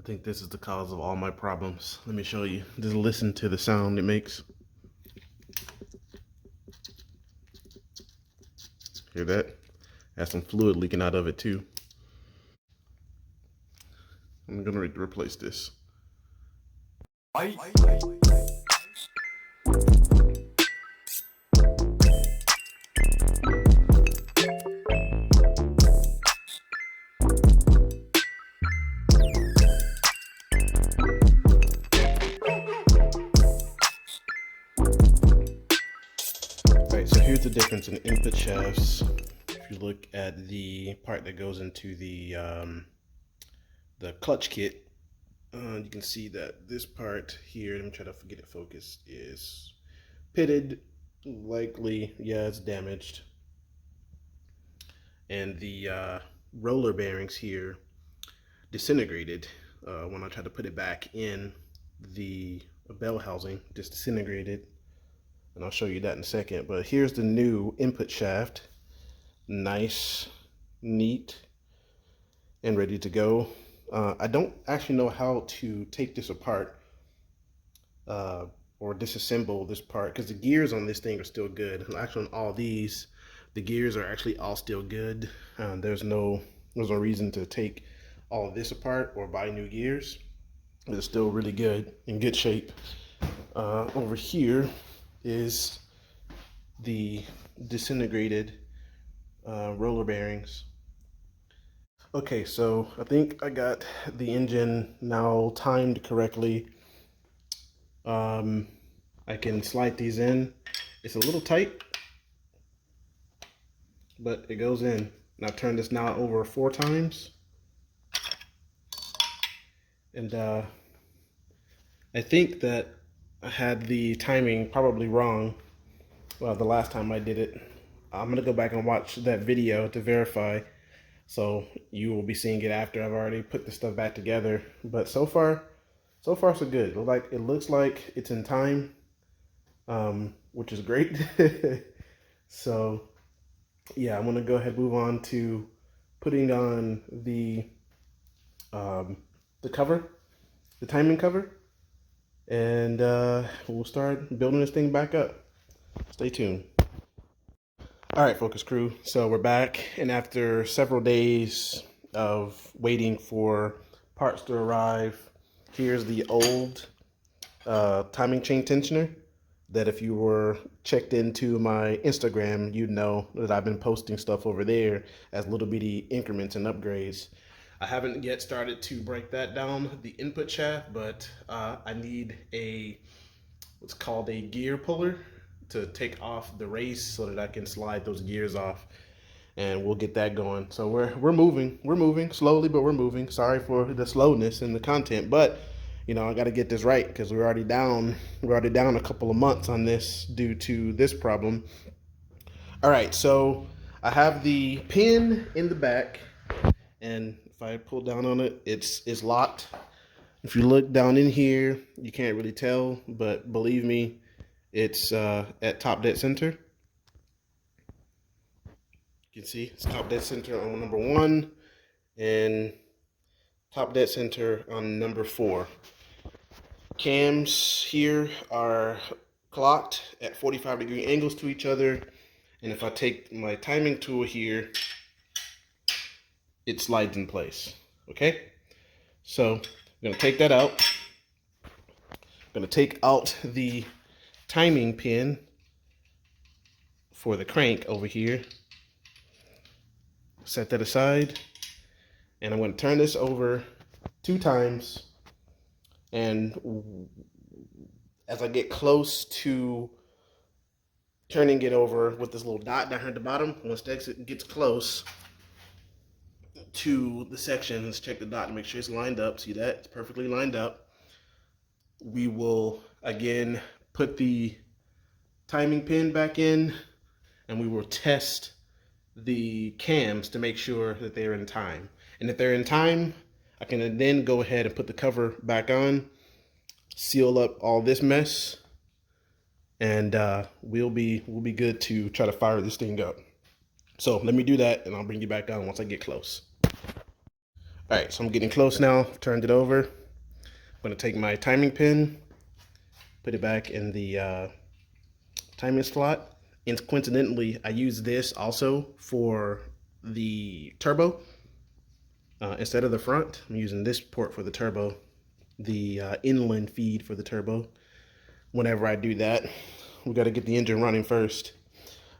I think this is the cause of all my problems. Let me show you. Just listen to the sound it makes. Hear that? Has some fluid leaking out of it too. I'm gonna replace this. Alright, so here's the difference in input shafts. If you look at the part that goes into the clutch kit, you can see that this part here, let me try to get it focused, is pitted, likely, yeah, it's damaged. And the roller bearings here disintegrated when I tried to put it back in the bell housing, just disintegrated. And I'll show you that in a second. But here's the new input shaft. Nice, neat, and ready to go. I don't actually know how to take this apart or disassemble this part, because the gears on this thing are still good. Actually, on all these, the gears are actually all still good. There's no reason to take all of this apart or buy new gears. It's still really good, in good shape. Over here is the disintegrated roller bearings. Okay, so I think I got the engine now timed correctly. I can slide these in. It's a little tight, but it goes in. And I've turned this now over 4 times. And I think that I had the timing probably wrong. Well, the last time I did it. I'm gonna go back and watch that video to verify. So you will be seeing it after I've already put the stuff back together. But so far so good. It looks like it's in time, which is great. So yeah, I'm gonna go ahead and move on to putting on the cover, the timing cover, and we'll start building this thing back up. Stay tuned. All right, Focus Crew. So we're back, and after several days of waiting for parts to arrive, here's the old timing chain tensioner that if you were checked into my Instagram, you'd know that I've been posting stuff over there as little bitty increments and upgrades. I haven't yet started to break that down, the input shaft, but I need what's called a gear puller to take off the race so that I can slide those gears off, and we'll get that going. So we're moving slowly, but we're moving. Sorry for the slowness in the content, but you know, I got to get this right because we're already down a couple of months on this due to this problem. All right, so I have the pin in the back, and if I pull down on it, it's locked. If you look down in here, you can't really tell, but believe me, it's at top dead center. You can see it's top dead center on number 1 and top dead center on number 4. Cams here are clocked at 45-degree angles to each other, and if I take my timing tool here, it slides in place. Okay, so I'm gonna take that out. I'm gonna take out the timing pin for the crank over here, set that aside, and I'm going to turn this over 2 times, and as I get close to turning it over with this little dot down here at the bottom, once it gets close to the section, let's check the dot to make sure it's lined up. See that? It's perfectly lined up. We will again put the timing pin back in, and we will test the cams to make sure that they're in time. And if they're in time, I can then go ahead and put the cover back on, seal up all this mess, and we'll be good to try to fire this thing up. So let me do that, and I'll bring you back on once I get close. All right, so I'm getting close now. I've turned it over. I'm gonna take my timing pin, put it back in the timing slot. And coincidentally, I use this also for the turbo. Instead of the front, I'm using this port for the turbo, the inland feed for the turbo. Whenever I do that, we got to get the engine running first.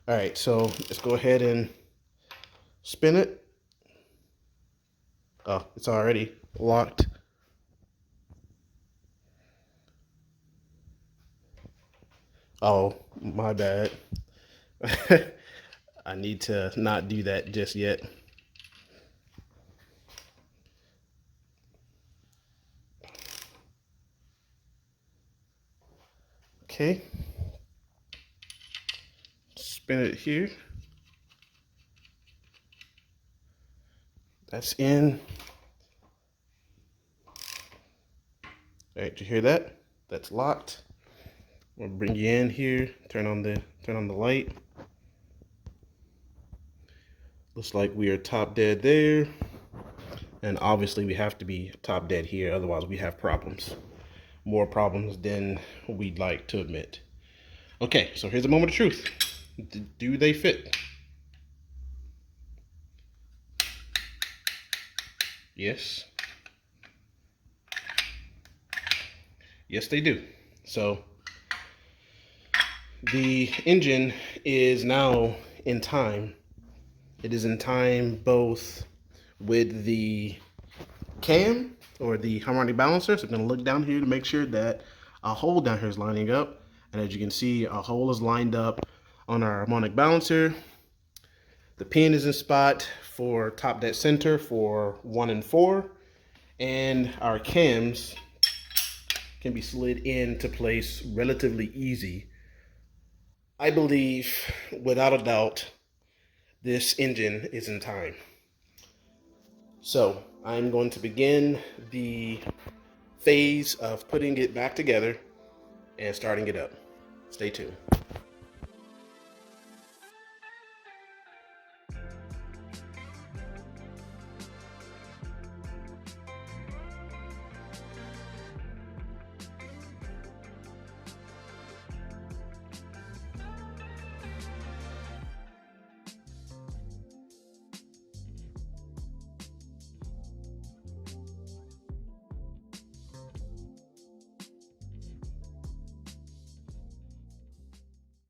All right, so let's go ahead and spin it. Oh, it's already locked. Oh, my bad. I need to not do that just yet. Okay. Spin it here. That's in. All right, did you hear that? That's locked. We'll bring you in here. Turn on the light. Looks like we are top dead there. And obviously we have to be top dead here, otherwise we have problems. More problems than we'd like to admit. Okay, so here's a moment of truth. Do they fit? Yes. Yes, they do. So the engine is now in time. It is in time both with the cam or the harmonic balancer. So I'm going to look down here to make sure that a hole down here is lining up. And as you can see, a hole is lined up on our harmonic balancer. The pin is in spot for top dead center for 1 and 4. And our cams can be slid into place relatively easy. I believe, without a doubt, this engine is in time. So I'm going to begin the phase of putting it back together and starting it up. Stay tuned.